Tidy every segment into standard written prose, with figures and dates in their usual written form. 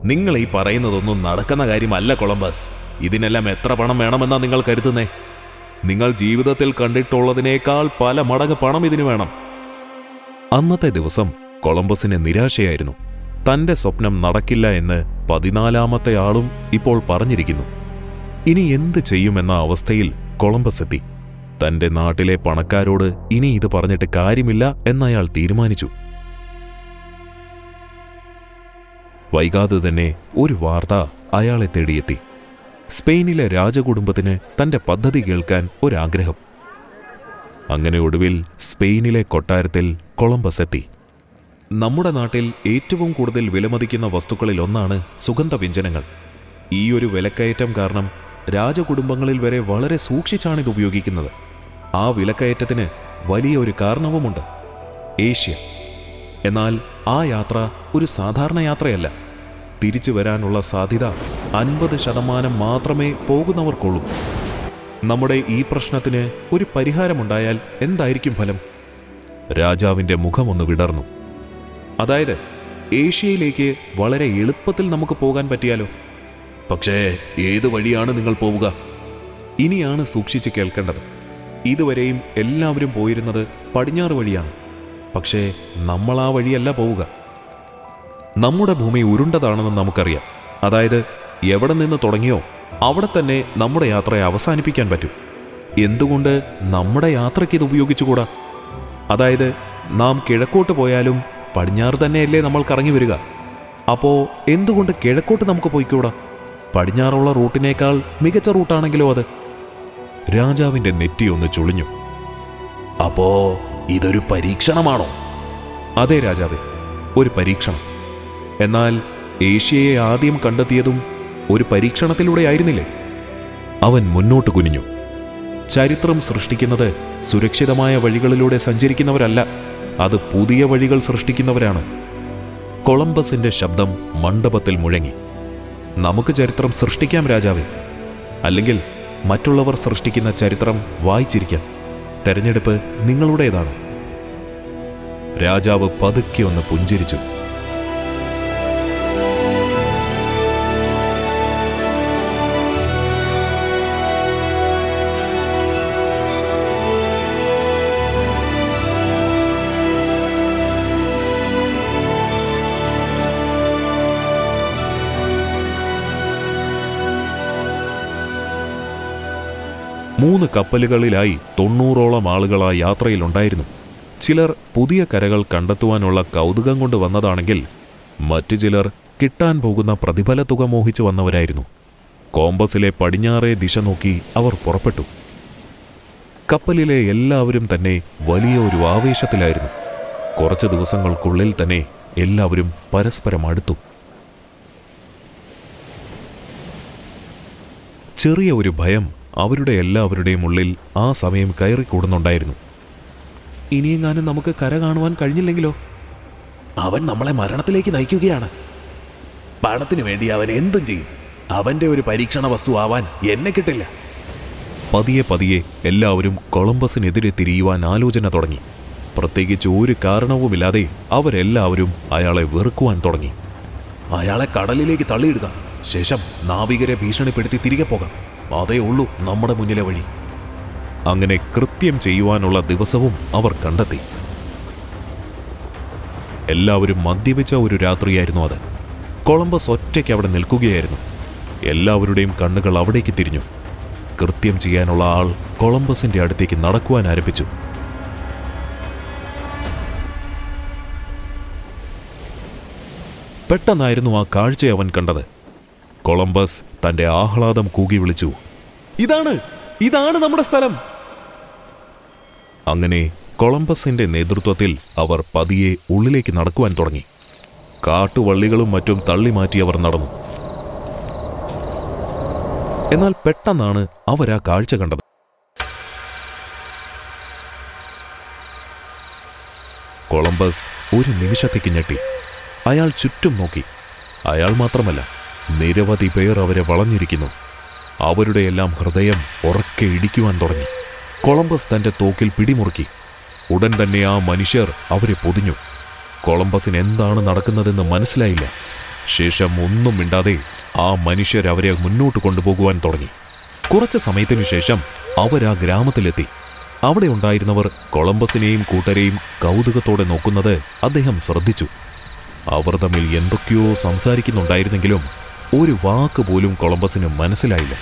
നിങ്ങൾ ഈ പറയുന്നതൊന്നും നടക്കുന്ന കാര്യമല്ല കൊളംബസ്. ഇതിനെല്ലാം എത്ര പണം വേണമെന്നാ നിങ്ങൾ കരുതുന്നേ? നിങ്ങൾ ജീവിതത്തിൽ കണ്ടിട്ടുള്ളതിനേക്കാൾ പല മടങ്ങ് പണം ഇതിന് വേണം. അന്നത്തെ ദിവസം കൊളംബസിന് നിരാശയായിരുന്നു. തന്റെ സ്വപ്നം നടക്കില്ല എന്ന് 14ാമത്തെ ആളും ഇപ്പോൾ പറഞ്ഞിരിക്കുന്നു. ഇനി എന്ത് ചെയ്യുമെന്ന അവസ്ഥയിൽ കൊളംബസ് എത്തി. തന്റെ നാട്ടിലെ പണക്കാരോട് ഇനി ഇത് പറഞ്ഞിട്ട് കാര്യമില്ല എന്നയാൾ തീരുമാനിച്ചു. വൈകാതെ തന്നെ ഒരു വാർത്ത അയാളെ തേടിയെത്തി. സ്പെയിനിലെ രാജകുടുംബത്തിന് തന്റെ പദ്ധതി കേൾക്കാൻ ഒരാഗ്രഹം. അങ്ങനെ ഒടുവിൽ സ്പെയിനിലെ കൊട്ടാരത്തിൽ കൊളംബസ് എത്തി. നമ്മുടെ നാട്ടിൽ ഏറ്റവും കൂടുതൽ വിലമതിക്കുന്ന വസ്തുക്കളിൽ ഒന്നാണ് സുഗന്ധവ്യഞ്ജനങ്ങൾ. ഈ ഒരു വിലക്കയറ്റം കാരണം രാജകുടുംബങ്ങളിൽ വരെ വളരെ സൂക്ഷിച്ചാണിത് ഉപയോഗിക്കുന്നത്. ആ വിലക്കയറ്റത്തിന് വലിയ ഒരു കാരണവുമുണ്ട്: ഏഷ്യ. എന്നാൽ ആ യാത്ര ഒരു സാധാരണ യാത്രയല്ല. തിരിച്ചു വരാനുള്ള സാധ്യത 50% മാത്രമേ പോകുന്നവർക്കുള്ളൂ. നമ്മുടെ ഈ പ്രശ്നത്തിന് ഒരു പരിഹാരമുണ്ടായാൽ എന്തായിരിക്കും ഫലം? രാജാവിൻ്റെ മുഖമൊന്ന് വിടർന്നു. അതായത് ഏഷ്യയിലേക്ക് വളരെ എളുപ്പത്തിൽ നമുക്ക് പോകാൻ പറ്റിയാലോ? പക്ഷേ ഏത് വഴിയാണ് നിങ്ങൾ പോവുക? ഇനിയാണ് സൂക്ഷിച്ച് കേൾക്കേണ്ടത്. ഇതുവരെയും എല്ലാവരും പോയിരുന്നത് പടിഞ്ഞാറ് വഴിയാണ്. പക്ഷേ നമ്മൾ ആ വഴിയല്ല പോവുക. നമ്മുടെ ഭൂമി ഉരുണ്ടതാണെന്ന് നമുക്കറിയാം. അതായത് എവിടെ നിന്ന് തുടങ്ങിയോ അവിടെ തന്നെ നമ്മുടെ യാത്രയെ അവസാനിപ്പിക്കാൻ പറ്റും. എന്തുകൊണ്ട് നമ്മുടെ യാത്രയ്ക്ക് ഇത് ഉപയോഗിച്ചുകൂടാ? അതായത് നാം കിഴക്കോട്ട് പോയാലും പടിഞ്ഞാറ് തന്നെയല്ലേ നമ്മൾ കറങ്ങി വരിക. അപ്പോൾ എന്തുകൊണ്ട് കിഴക്കോട്ട് നമുക്ക് പോയിക്കൂടാ? പടിഞ്ഞാറുള്ള റൂട്ടിനേക്കാൾ മികച്ച റൂട്ടാണെങ്കിലോ അത്? രാജാവിൻ്റെ നെറ്റിയൊന്ന് ചുളിഞ്ഞു. അപ്പോ ഇതൊരു പരീക്ഷണമാണോ? അതെ രാജാവേ, ഒരു പരീക്ഷണം. എന്നാൽ ഏഷ്യയെ ആദ്യം കണ്ടെത്തിയതും ഒരു പരീക്ഷണത്തിലൂടെ ആയിരുന്നില്ലേ? അവൻ മുന്നോട്ട് കുനിഞ്ഞു. ചരിത്രം സൃഷ്ടിക്കുന്നത് സുരക്ഷിതമായ വഴികളിലൂടെ സഞ്ചരിക്കുന്നവരല്ല, അത് പുതിയ വഴികൾ സൃഷ്ടിക്കുന്നവരാണ്. കൊളംബസിന്റെ ശബ്ദം മണ്ഡപത്തിൽ മുഴങ്ങി. നമുക്ക് ചരിത്രം സൃഷ്ടിക്കാം രാജാവേ. അല്ലെങ്കിൽ മറ്റുള്ളവർ സൃഷ്ടിക്കുന്ന ചരിത്രം വായിച്ചിരിക്കാം. തെരഞ്ഞെടുപ്പ് നിങ്ങളുടേതാണ്. രാജാവ് പതുക്കെ ഒന്ന് പുഞ്ചിരിച്ചു. മൂന്ന് കപ്പലുകളിലായി 90ഓളം ആളുകൾ ആ യാത്രയിലുണ്ടായിരുന്നു. ചിലർ പുതിയ കരകൾ കണ്ടെത്തുവാനുള്ള കൗതുകം കൊണ്ട് വന്നതാണെങ്കിൽ മറ്റു ചിലർ കിട്ടാൻ പോകുന്ന പ്രതിഫല തുക മോഹിച്ചു വന്നവരായിരുന്നു. കോമ്പസിലെ പടിഞ്ഞാറേ ദിശ നോക്കി അവർ പുറപ്പെട്ടു. കപ്പലിലെ എല്ലാവരും തന്നെ വലിയ ഒരു ആവേശത്തിലായിരുന്നു. കുറച്ച് ദിവസങ്ങൾക്കുള്ളിൽ തന്നെ എല്ലാവരും പരസ്പരം അടുത്തു. ചെറിയ ഒരു ഭയം അവരുടെ എല്ലാവരുടെയും ഉള്ളിൽ ആ സമയം കയറിക്കൂടുന്നുണ്ടായിരുന്നു. ഇനിയെങ്ങാനും നമുക്ക് കര കാണുവാൻ കഴിഞ്ഞില്ലെങ്കിലോ? അവൻ നമ്മളെ മരണത്തിലേക്ക് നയിക്കുകയാണ്. പണത്തിനു വേണ്ടി അവൻ എന്തും ചെയ്യും. അവന്റെ ഒരു പരീക്ഷണ വസ്തു ആവാൻ എന്നെ കിട്ടില്ല. പതിയെ പതിയെ എല്ലാവരും കൊളംബസിനെതിരെ തിരിയുവാൻ ആലോചന തുടങ്ങി. പ്രത്യേകിച്ച് ഒരു കാരണവുമില്ലാതെ അവരെല്ലാവരും അയാളെ വെറുക്കുവാൻ തുടങ്ങി. അയാളെ കടലിലേക്ക് തള്ളിയിടുക, ശേഷം നാവികരെ ഭീഷണിപ്പെടുത്തി തിരികെ പോകാം. അതേ ഉള്ളൂ നമ്മുടെ മുന്നിലെ വഴി. അങ്ങനെ കൃത്യം ചെയ്യുവാനുള്ള ദിവസവും അവർ കണ്ടെത്തി. എല്ലാവരും മദ്യപിച്ച ഒരു രാത്രിയായിരുന്നു അത്. കൊളംബസ് ഒറ്റയ്ക്ക് അവിടെ നിൽക്കുകയായിരുന്നു. എല്ലാവരുടെയും കണ്ണുകൾ അവിടേക്ക് തിരിഞ്ഞു. കൃത്യം ചെയ്യാനുള്ള ആൾ കൊളംബസിന്റെ അടുത്തേക്ക് നടക്കുവാൻ ആരംഭിച്ചു. പെട്ടെന്നായിരുന്നു ആ കാഴ്ച അവൻ കണ്ടത്. കൊളംബസ് തന്റെ ആഹ്ലാദം കൂകി വിളിച്ചു, ഇതാണ് നമ്മുടെ സ്ഥലം. അങ്ങനെ കൊളംബസിന്റെ നേതൃത്വത്തിൽ അവർ പതിയെ ഉള്ളിലേക്ക് നടക്കുവാൻ തുടങ്ങി. കാട്ടുവള്ളികളും മറ്റും തള്ളിമാറ്റി അവർ നടന്നു. എന്നാൽ പെട്ടെന്നാണ് അവരാ കാഴ്ച കണ്ടത്. കൊളംബസ് ഒരു നിമിഷത്തേക്ക് ഞെട്ടി. അയാൾ ചുറ്റും നോക്കി. അയാൾ മാത്രമല്ല, നിരവധി പേർ അവരെ വളഞ്ഞിരിക്കുന്നു. അവരുടെയെല്ലാം ഹൃദയം ഉറക്കെ ഇടിക്കുവാൻ തുടങ്ങി. കൊളംബസ് തന്റെ തോക്കിൽ പിടിമുറുക്കി. ഉടൻ തന്നെ ആ മനുഷ്യർ അവരെ പൊതിഞ്ഞു. കൊളംബസിന് എന്താണ് നടക്കുന്നതെന്ന് മനസ്സിലായില്ല. ശേഷം ഒന്നും മിണ്ടാതെ ആ മനുഷ്യർ അവരെ മുന്നോട്ട് കൊണ്ടുപോകുവാൻ തുടങ്ങി. കുറച്ച് സമയത്തിനു ശേഷം അവരാ ഗ്രാമത്തിലെത്തി. അവിടെ ഉണ്ടായിരുന്നവർ കൊളംബസിനെയും കൂട്ടരെയും കൗതുകത്തോടെ നോക്കുന്നത് അദ്ദേഹം ശ്രദ്ധിച്ചു. അവർ തമ്മിൽ എന്തൊക്കെയോ സംസാരിക്കുന്നുണ്ടായിരുന്നെങ്കിലും ഒരു വാക്ക് പോലും കൊളംബസിന് മനസ്സിലായില്ല.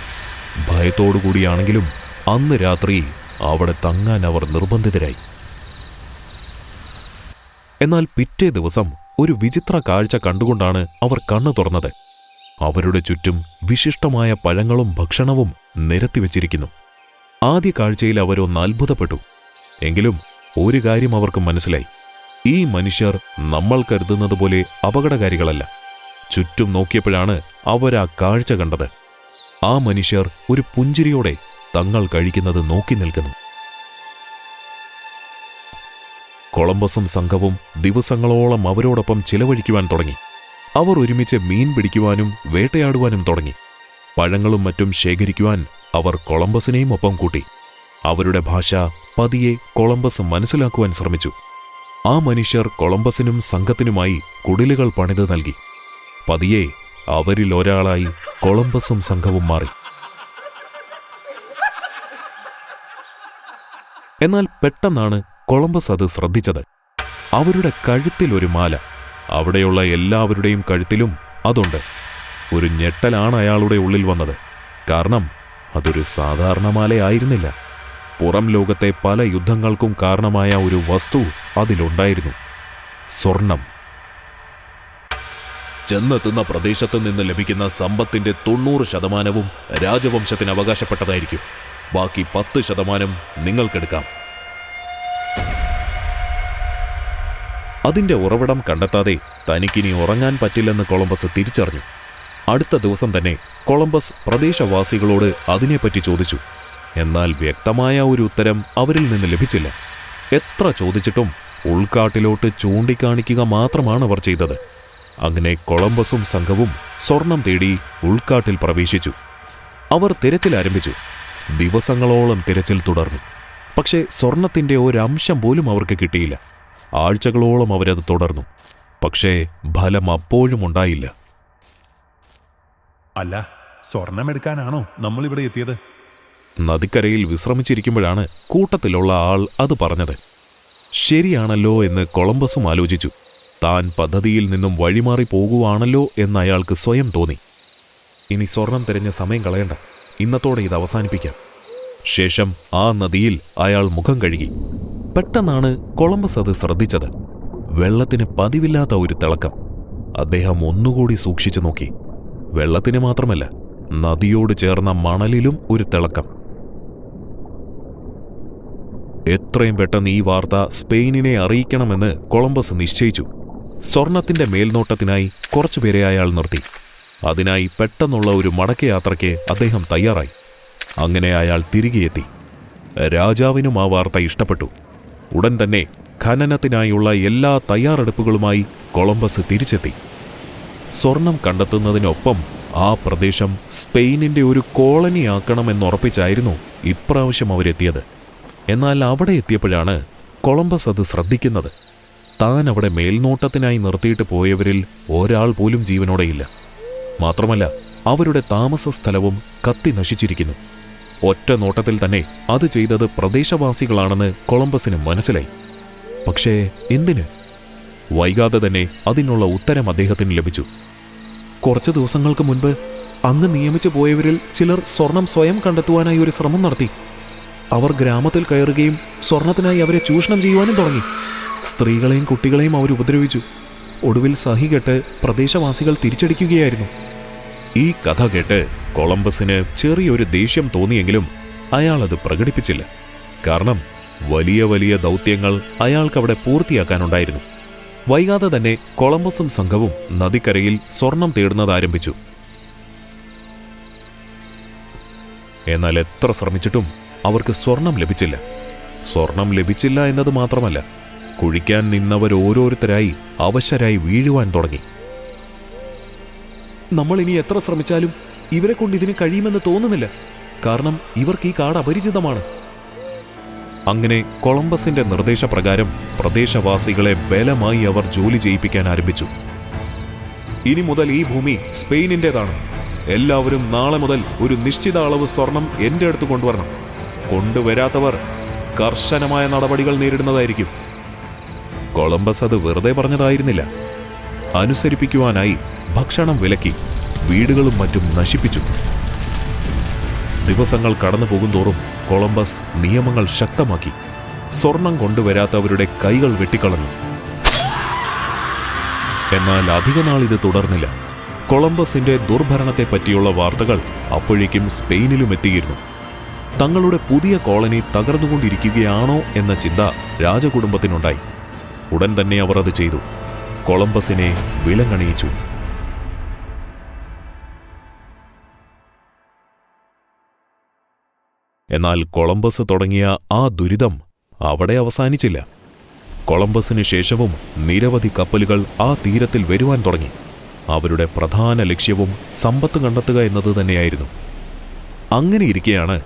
ഭയത്തോടുകൂടിയാണെങ്കിലും അന്ന് രാത്രി അവിടെ തങ്ങാൻ അവർ നിർബന്ധിതരായി. എന്നാൽ പിറ്റേ ദിവസം ഒരു വിചിത്ര കാഴ്ച കണ്ടുകൊണ്ടാണ് അവർ കണ്ണു തുറന്നത്. അവരുടെ ചുറ്റും വിശിഷ്ടമായ പഴങ്ങളും ഭക്ഷണവും നിരത്തിവെച്ചിരിക്കുന്നു. ആദ്യ കാഴ്ചയിൽ അവരൊന്ന് അത്ഭുതപ്പെട്ടു. എങ്കിലും ഒരു കാര്യം അവർക്ക് മനസ്സിലായി. ഈ മനുഷ്യർ നമ്മൾ കരുതുന്നത് പോലെ അപകടകാരികളല്ല. ചുറ്റും നോക്കിയപ്പോഴാണ് അവരാ കാഴ്ച കണ്ടത്. ആ മനുഷ്യർ ഒരു പുഞ്ചിരിയോടെ തങ്ങൾ കഴിക്കുന്നത് നോക്കി നിൽക്കുന്നു. കൊളംബസും സംഘവും ദിവസങ്ങളോളം അവരോടൊപ്പം ചിലവഴിക്കുവാൻ തുടങ്ങി. അവർ ഒരുമിച്ച് മീൻ പിടിക്കുവാനും വേട്ടയാടുവാനും തുടങ്ങി. പഴങ്ങളും മറ്റും ശേഖരിക്കുവാൻ അവർ കൊളംബസിനെയും ഒപ്പം കൂട്ടി. അവരുടെ ഭാഷ പതിയെ കൊളംബസ് മനസ്സിലാക്കുവാൻ ശ്രമിച്ചു. ആ മനുഷ്യർ കൊളംബസിനും സംഘത്തിനുമായി കുടിലുകൾ പണിത് നൽകി. പതിയെ അവരിൽ ഒരാളായി കൊളംബസും സംഘവും മാറി. എന്നാൽ പെട്ടെന്നാണ് കൊളംബസ് അത് ശ്രദ്ധിച്ചത്. അവരുടെ കഴുത്തിൽ ഒരു മാല. അവിടെയുള്ള എല്ലാവരുടെയും കഴുത്തിലും അതുണ്ട്. ഒരു ഞെട്ടലാണ് അയാളുടെ ഉള്ളിൽ വന്നത്. കാരണം അതൊരു സാധാരണ മാലയായിരുന്നില്ല. പുറം ലോകത്തെ പല യുദ്ധങ്ങൾക്കും കാരണമായ ഒരു വസ്തു അതിലുണ്ടായിരുന്നു. സ്വർണം. ചെന്നെത്തുന്ന പ്രദേശത്ത് നിന്ന് ലഭിക്കുന്ന സമ്പത്തിന്റെ 90% രാജവംശത്തിന് അവകാശപ്പെട്ടതായിരിക്കും. ബാക്കി 10% നിങ്ങൾക്കെടുക്കാം. അതിന്റെ ഉറവിടം കണ്ടെത്താതെ തനിക്കിനി ഉറങ്ങാൻ പറ്റില്ലെന്ന് കൊളംബസ് തിരിച്ചറിഞ്ഞു. അടുത്ത ദിവസം തന്നെ കൊളംബസ് പ്രദേശവാസികളോട് അതിനെപ്പറ്റി ചോദിച്ചു. എന്നാൽ വ്യക്തമായ ഒരു ഉത്തരം അവരിൽ നിന്ന് ലഭിച്ചില്ല. എത്ര ചോദിച്ചിട്ടും ഉൾക്കാട്ടിലോട്ട് ചൂണ്ടിക്കാണിക്കുക മാത്രമാണ് അവർ ചെയ്തത്. അങ്ങനെ കൊളംബസും സംഘവും സ്വർണം തേടി ഉൾക്കാട്ടിൽ പ്രവേശിച്ചു. അവർ തിരച്ചിൽ ആരംഭിച്ചു. ദിവസങ്ങളോളം തിരച്ചിൽ തുടർന്നു. പക്ഷേ സ്വർണത്തിന്റെ ഒരംശം പോലും അവർക്ക് കിട്ടിയില്ല. ആഴ്ചകളോളം അവരത് തുടർന്നു. പക്ഷേ ഫലം അപ്പോഴും ഉണ്ടായില്ല. അല്ല, സ്വർണമെടുക്കാനാണോ നമ്മളിവിടെ എത്തിയത്? നദിക്കരയിൽ വിശ്രമിച്ചിരിക്കുമ്പോഴാണ് കൂട്ടത്തിലുള്ള ആൾ അത് പറഞ്ഞത്. ശരിയാണല്ലോ എന്ന് കൊളംബസും ആലോചിച്ചു. താൻ പദ്ധതിയിൽ നിന്നും വഴിമാറി പോകുവാണല്ലോ എന്ന് അയാൾക്ക് സ്വയം തോന്നി. ഇനി സ്വർണം തിരഞ്ഞ സമയം കളയണ്ട, ഇന്നത്തോടെ ഇത് അവസാനിപ്പിക്കാം. ശേഷം ആ നദിയിൽ അയാൾ മുഖം കഴുകി. പെട്ടെന്നാണ് കൊളംബസ് അത് ശ്രദ്ധിച്ചത്. വെള്ളത്തിന് പതിവില്ലാത്ത ഒരു തിളക്കം. അദ്ദേഹം ഒന്നുകൂടി സൂക്ഷിച്ചു നോക്കി. വെള്ളത്തിന് മാത്രമല്ല, നദിയോട് ചേർന്ന മണലിലും ഒരു തിളക്കം. എത്രയും പെട്ടെന്ന് ഈ വാർത്ത സ്പെയിനിനെ അറിയിക്കണമെന്ന് കൊളംബസ് നിശ്ചയിച്ചു. സ്വർണത്തിന്റെ മേൽനോട്ടത്തിനായി കുറച്ചുപേരെ അയാൾ നിർത്തി. അതിനായി പെട്ടെന്നുള്ള ഒരു മടക്കയാത്രയ്ക്ക് അദ്ദേഹം തയ്യാറായി. അങ്ങനെ അയാൾ തിരികെ എത്തി. രാജാവിനും ആ വാർത്ത ഇഷ്ടപ്പെട്ടു. ഉടൻ തന്നെ ഖനനത്തിനായുള്ള എല്ലാ തയ്യാറെടുപ്പുകളുമായി കൊളംബസ് തിരിച്ചെത്തി. സ്വർണം കണ്ടെത്തുന്നതിനൊപ്പം ആ പ്രദേശം സ്പെയിനിന്റെ ഒരു കോളനിയാക്കണമെന്നുറപ്പിച്ചായിരുന്നു ഇപ്രാവശ്യം അവരെത്തിയത്. എന്നാൽ അവിടെ എത്തിയപ്പോഴാണ് കൊളംബസ് അത് ശ്രദ്ധിക്കുന്നത്. താൻ അവിടെ മേൽനോട്ടത്തിനായി നിർത്തിയിട്ട് പോയവരിൽ ഒരാൾ പോലും ജീവനോടെയില്ല. മാത്രമല്ല, അവരുടെ താമസ സ്ഥലവും കത്തി നശിച്ചിരിക്കുന്നു. ഒറ്റ നോട്ടത്തിൽ തന്നെ അത് ചെയ്തത് പ്രദേശവാസികളാണെന്ന് കൊളംബസിന് മനസ്സിലായി. പക്ഷേ എന്തിന്? വൈകാതെ തന്നെ അതിനുള്ള ഉത്തരം അദ്ദേഹത്തിന് ലഭിച്ചു. കുറച്ച് ദിവസങ്ങൾക്ക് മുൻപ് അങ്ങ് നിയമിച്ചു പോയവരിൽ ചിലർ സ്വർണം സ്വയം കണ്ടെത്തുവാനായി ഒരു ശ്രമം നടത്തി. അവർ ഗ്രാമത്തിൽ കയറുകയും സ്വർണത്തിനായി അവരെ ചൂഷണം ചെയ്യുവാനും തുടങ്ങി. സ്ത്രീകളെയും കുട്ടികളെയും അവർ ഉപദ്രവിച്ചു. ഒടുവിൽ സഹികെട്ട് പ്രദേശവാസികൾ തിരിച്ചടിക്കുകയായിരുന്നു. ഈ കഥ കേട്ട് കൊളംബസിന് ചെറിയൊരു ദേഷ്യം തോന്നിയെങ്കിലും അയാളത് പ്രകടിപ്പിച്ചില്ല. കാരണം വലിയ വലിയ ദൗത്യങ്ങൾ അയാൾക്കവിടെ പൂർത്തിയാക്കാനുണ്ടായിരുന്നു. വൈകാതെ തന്നെ കൊളംബസും സംഘവും നദിക്കരയിൽ സ്വർണം തേടുന്നത് ആരംഭിച്ചു. എന്നാൽ എത്ര ശ്രമിച്ചിട്ടും അവർക്ക് സ്വർണം ലഭിച്ചില്ല. സ്വർണം ലഭിച്ചില്ല എന്നത് മാത്രമല്ല, കുഴിക്കാൻ നിന്നവരോരോരുത്തരായി അവശരായി വീഴുവാൻ തുടങ്ങി. നമ്മൾ ഇനി എത്ര ശ്രമിച്ചാലും ഇവരെ കൊണ്ട് ഇതിന് കഴിയുമെന്ന് തോന്നുന്നില്ല. കാരണം ഇവർക്ക് ഈ കാട് അപരിചിതമാണ്. അങ്ങനെ കൊളംബസിന്റെ നിർദ്ദേശപ്രകാരം പ്രദേശവാസികളെ ബലമായി അവർ ജോലി ചെയ്യിപ്പിക്കാൻ ആരംഭിച്ചു. ഇനി മുതൽ ഈ ഭൂമി സ്പെയിനിൻ്റെതാണ്. എല്ലാവരും നാളെ മുതൽ ഒരു നിശ്ചിത അളവ് സ്വർണം എൻ്റെ അടുത്ത് കൊണ്ടുവരണം. കൊണ്ടുവരാത്തവർ കർശനമായ നടപടികൾ നേരിടുന്നതായിരിക്കും. കൊളംബസ് അത് വെറുതെ പറഞ്ഞതായിരുന്നില്ല. അനുസരിപ്പിക്കുവാനായി ഭക്ഷണം വിലക്കി, വീടുകളും മറ്റും നശിപ്പിച്ചു. ദിവസങ്ങൾ കടന്നു പോകുന്തോറും കൊളംബസ് നിയമങ്ങൾ ശക്തമാക്കി. സ്വർണം കൊണ്ടുവരാത്തവരുടെ കൈകൾ വെട്ടിക്കളഞ്ഞു. എന്നാൽ അധികനാൾ ഇത് തുടർന്നില്ല. കൊളംബസിന്റെ ദുർഭരണത്തെപ്പറ്റിയുള്ള വാർത്തകൾ അപ്പോഴേക്കും സ്പെയിനിലും എത്തിയിരുന്നു. തങ്ങളുടെ പുതിയ കോളനി തകർന്നുകൊണ്ടിരിക്കുകയാണോ എന്ന ചിന്ത രാജകുടുംബത്തിനുണ്ടായി. ഉടൻ തന്നെ അവർ അത് ചെയ്തു. കൊളംബസിനെ വിലങ്ങണിയിച്ചു. എന്നാൽ കൊളംബസ് തുടങ്ങിയ ആ ദുരിതം അവിടെ അവസാനിച്ചില്ല. കൊളംബസിന് ശേഷവും നിരവധി കപ്പലുകൾ ആ തീരത്തിൽ വരുവാൻ തുടങ്ങി. അവരുടെ പ്രധാന ലക്ഷ്യവും സമ്പത്ത് കണ്ടെത്തുക എന്നത് തന്നെയായിരുന്നു. അങ്ങനെയിരിക്കെയാണ്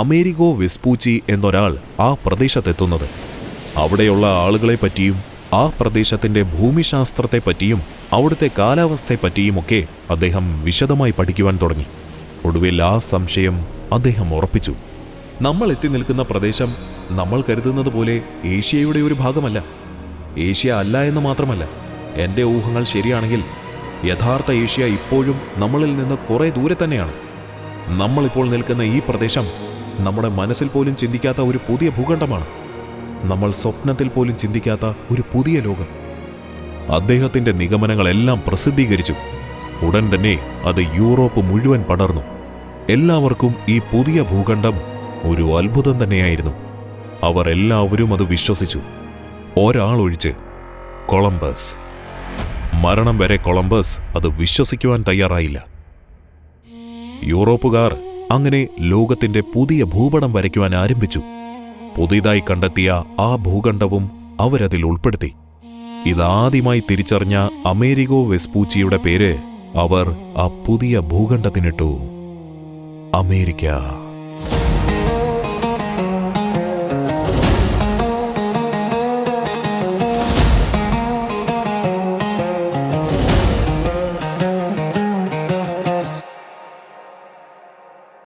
അമേരിഗോ വെസ്പൂച്ചി എന്നൊരാൾ ആ പ്രദേശത്തെത്തുന്നത്. അവിടെയുള്ള ആളുകളെപ്പറ്റിയും ആ പ്രദേശത്തിന്റെ ഭൂമിശാസ്ത്രത്തെപ്പറ്റിയും അവിടുത്തെ കാലാവസ്ഥയെപ്പറ്റിയുമൊക്കെ അദ്ദേഹം വിശദമായി പഠിക്കുവാൻ തുടങ്ങി. ഒടുവിൽ ആ സംശയം അദ്ദേഹം ഉറപ്പിച്ചു. നമ്മൾ എത്തി നിൽക്കുന്ന പ്രദേശം നമ്മൾ കരുതുന്നത് പോലെ ഏഷ്യയുടെ ഒരു ഭാഗമല്ല. ഏഷ്യ അല്ല എന്ന് മാത്രമല്ല, എൻ്റെ ഊഹങ്ങൾ ശരിയാണെങ്കിൽ യഥാർത്ഥ ഏഷ്യ ഇപ്പോഴും നമ്മളിൽ നിന്ന് കുറേ ദൂരെ തന്നെയാണ്. നമ്മളിപ്പോൾ നിൽക്കുന്ന ഈ പ്രദേശം നമ്മുടെ മനസ്സിൽ പോലും ചിന്തിക്കാത്ത ഒരു പുതിയ ഭൂഖണ്ഡമാണ്. നമ്മൾ സ്വപ്നത്തിൽ പോലും ചിന്തിക്കാത്ത ഒരു പുതിയ ലോകം. അദ്ദേഹത്തിന്റെ നിഗമനങ്ങളെല്ലാം പ്രസിദ്ധീകരിച്ചു. ഉടൻ തന്നെ അത് യൂറോപ്പ് മുഴുവൻ പടർന്നു. എല്ലാവർക്കും ഈ പുതിയ ഭൂഖണ്ഡം ഒരു അത്ഭുതം തന്നെയായിരുന്നു. അവർ എല്ലാവരും അത് വിശ്വസിച്ചു, ഒരാളൊഴിച്ച്. കൊളംബസ്. മരണം വരെ കൊളംബസ് അത് വിശ്വസിക്കുവാൻ തയ്യാറായില്ല. യൂറോപ്പുകാർ അങ്ങനെ ലോകത്തിന്റെ പുതിയ ഭൂപടം വരയ്ക്കുവാൻ ആരംഭിച്ചു. പുതിയതായി കണ്ടെത്തിയ ആ ഭൂഖണ്ഡവും അവരതിൽ ഉൾപ്പെടുത്തി. ഇതാദ്യമായി തിരിച്ചറിഞ്ഞ അമേരിഗോ വെസ്പൂച്ചിയുടെ പേര് അവർ ആ പുതിയ ഭൂഖണ്ഡത്തിനിട്ടു: അമേരിക്ക.